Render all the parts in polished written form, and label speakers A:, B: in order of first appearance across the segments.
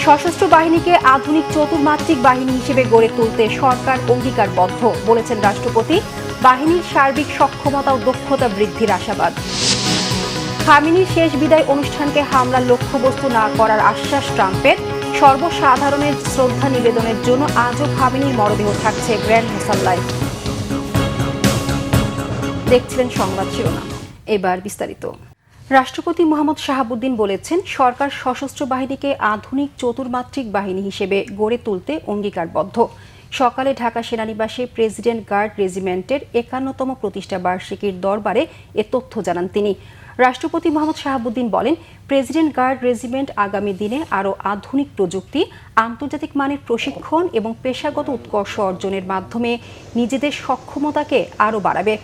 A: সশস্ত্র বাহিনীকে আধুনিক চতুর্মাত্রিক বাহিনী হিসেবে গড়ে তুলতে সরকার অঙ্গীকারবদ্ধ, বলেছেন রাষ্ট্রপতি। বাহিনীর সার্বিক সক্ষমতা ও দক্ষতা বৃদ্ধির আশাবাদ। খামেনির শেষ বিদায় অনুষ্ঠানকে হামলার লক্ষ্যবস্তু না করার আশ্বাস ট্রাম্পের। সর্বসাধারণের শ্রদ্ধা নিবেদনের জন্য আজও খামেনির মরদেহ থাকছে গ্র্যান্ড মুসাল্লায়। দেখছিলেন সংবাদ শিরোনাম, এবার বিস্তারিত। রাষ্ট্রপতি মোহাম্মদ শাহাবুদ্দিন বলেছেন, সরকার সশস্ত্র বাহিনীকে আধুনিক চতুর্মাত্রিক বাহিনী হিসেবে গড়ে তুলতে অঙ্গীকারবদ্ধ। সকালে ঢাকা সেনানিবাসে প্রেসিডেন্ট গার্ড রেজিমেন্টের ৫১তম প্রতিষ্ঠা বার্ষিকীর দরবারে এ তথ্য জানান তিনি। রাষ্ট্রপতি মোহাম্মদ শাহাবুদ্দিন বলেন, প্রেসিডেন্ট গার্ড রেজিমেন্ট আগামী দিনে আরও আধুনিক প্রযুক্তি, আন্তর্জাতিক মানের প্রশিক্ষণ এবং পেশাগত উৎকর্ষ অর্জনের মাধ্যমে নিজেদের সক্ষমতাকে আরও বাড়াবে।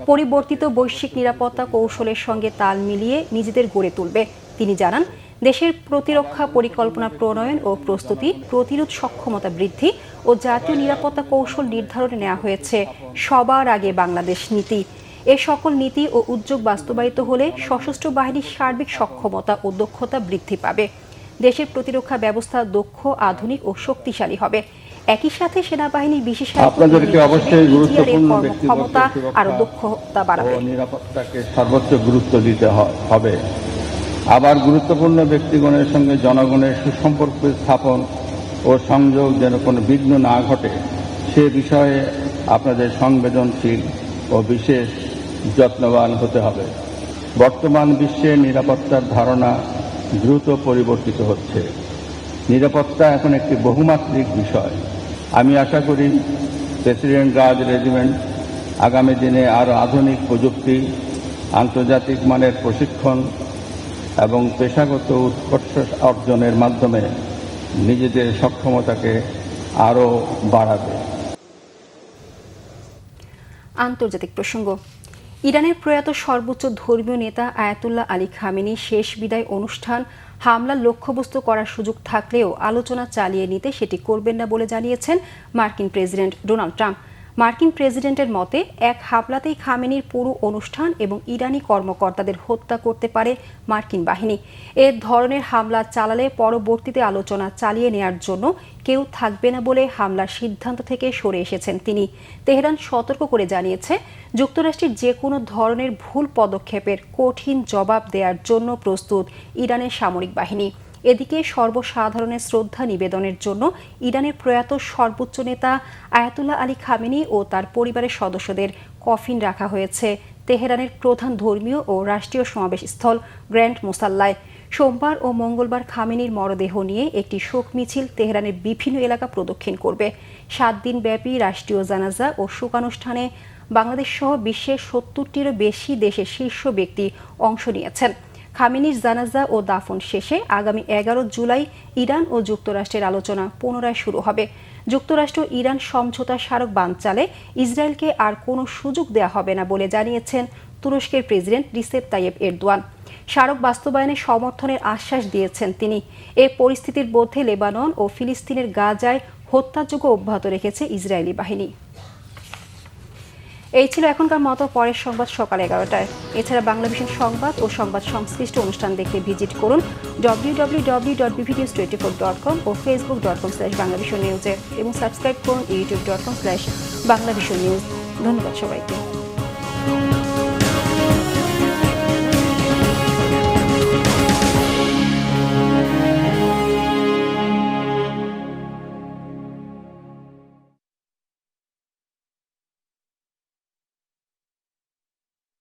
A: পরিবর্তিত বৈশ্বিক নিরাপত্তা কৌশলের সঙ্গে তাল মিলিয়ে নিজেদের গড়ে তুলবে। তিনি জানান, দেশের প্রতিরক্ষা পরিকল্পনা প্রণয়ন ও প্রস্তুতি, প্রতিরোধ সক্ষমতা বৃদ্ধি ও জাতীয় নিরাপত্তা কৌশল নির্ধারণে নেওয়া হয়েছে সবার আগে বাংলাদেশ নীতি। এ সকল নীতি ও উদ্যোগ বাস্তবায়িত হলে সশস্ত্র বাহিনীর সার্বিক সক্ষমতা ও দক্ষতা বৃদ্ধি পাবে। দেশের প্রতিরক্ষা ব্যবস্থা দক্ষ, আধুনিক ও শক্তিশালী হবে। একই সাথে সেনাবাহিনীর বিশেষ ক্ষমতা আরো দক্ষতা বাড়াবে।
B: নিরাপত্তাকে সর্বোচ্চ গুরুত্ব দিতে হবে। আবার গুরুত্বপূর্ণ ব্যক্তিগণের সঙ্গে জনগণের সুসম্পর্ক স্থাপন ও সংযোগ যেন কোনো বিঘ্ন না ঘটে, সে বিষয়ে আপনাদের সংবেদনশীল ও বিশেষ যত্নবান হতে হবে। বর্তমান বিশ্বে নিরাপত্তার ধারণা দ্রুত পরিবর্তিত হচ্ছে। নিরাপত্তা এখন একটি বহুমাত্রিক বিষয়। আমি আশা করি প্রেসিডেন্ট গার্ড রেজিমেন্ট আগামী দিনে আরও আধুনিক প্রযুক্তি, আন্তর্জাতিক মানের প্রশিক্ষণ এবং পেশাগত উৎকর্ষ অর্জনের মাধ্যমে নিজেদের সক্ষমতাকে আরও বাড়াবে।
A: আন্তর্জাতিক প্রসঙ্গ। ইরানের প্রয়াত সর্বোচ্চ ধর্মীয় নেতা আয়াতুল্লাহ আলী খামেনির শেষ বিদায় অনুষ্ঠান হামলার লক্ষ্যবস্তু করার সুযোগ থাকলেও আলোচনা চালিয়ে নিতে সেটি করবেন না বলে জানিয়েছেন মার্কিন প্রেসিডেন্ট ডোনাল্ড ট্রাম্প। মার্কিন প্রেসিডেন্টের মতে, এক হামলাতেই খামেনির পুরো অনুষ্ঠান এবং ইরানি কর্মকর্তাদের হত্যা করতে পারে মার্কিন বাহিনী। এ ধরনের হামলা চালালে পরবর্তীতে আলোচনা চালিয়ে নেয়ার জন্য কেউ থাকবে না বলে হামলার সিদ্ধান্ত থেকে সরে এসেছেন তিনি। তেহরান সতর্ক করে জানিয়েছে, যুক্তরাষ্ট্রের যে কোনো ধরনের ভুল পদক্ষেপের কঠিন জবাব দেওয়ার জন্য প্রস্তুত ইরানের সামরিক বাহিনী। এদিকে সর্বসাধারণের শ্রদ্ধা নিবেদনের জন্য ইরানের প্রয়াত সর্বোচ্চ নেতা আয়াতুল্লাহ আলী খামেনি ও তার পরিবারের সদস্যদের কফিন রাখা হয়েছে তেহরানের প্রধান ধর্মীয় ও রাষ্ট্রীয় সমাবেশ স্থল গ্র্যান্ড মুসাল্লায়। সোমবার ও মঙ্গলবার খামেনির মরদেহ নিয়ে একটি শোক মিছিল তেহরানের বিভিন্ন এলাকা প্রদক্ষিণ করবে। 7 দিনব্যাপী রাষ্ট্রীয় জানাজা ও শোকানুষ্ঠানে বাংলাদেশ সহ বিশ্বের 70টিরও বেশি দেশের শীর্ষ ব্যক্তি অংশ নিয়েছেন। খামেনির জানাজা ও দাফন শেষে আগামী 11 জুলাই ইরান ও যুক্তরাষ্ট্রের আলোচনা পুনরায় শুরু হবে। যুক্তরাষ্ট্র ইরান সমঝোতা স্মারক বানচালে ইসরায়েলকে আর কোনো সুযোগ দেওয়া হবে না বলে জানিয়েছেন তুরস্কের প্রেসিডেন্ট রিসেপ তাইয়েপ এরদোয়ান। স্মারক বাস্তবায়নে সমর্থনের আশ্বাস দিয়েছেন তিনি। এ পরিস্থিতির মধ্যে লেবানন ও ফিলিস্তিনের গাজায় হত্যাযজ্ঞ অব্যাহত রেখেছে ইসরায়েলি বাহিনী। এই ছিল এখনকার মতো, পরের সংবাদ সকাল 11টায়। এছাড়া বাংলাভিশন সংবাদ ও সংবাদ সংশ্লিষ্ট অনুষ্ঠান দেখতে ভিজিট করুন www.bvnews24.com ও facebook.com/banglavisionnews এবং সাবস্ক্রাইব করুন youtube.com/banglavisionnews। ধন্যবাদ সবাইকে।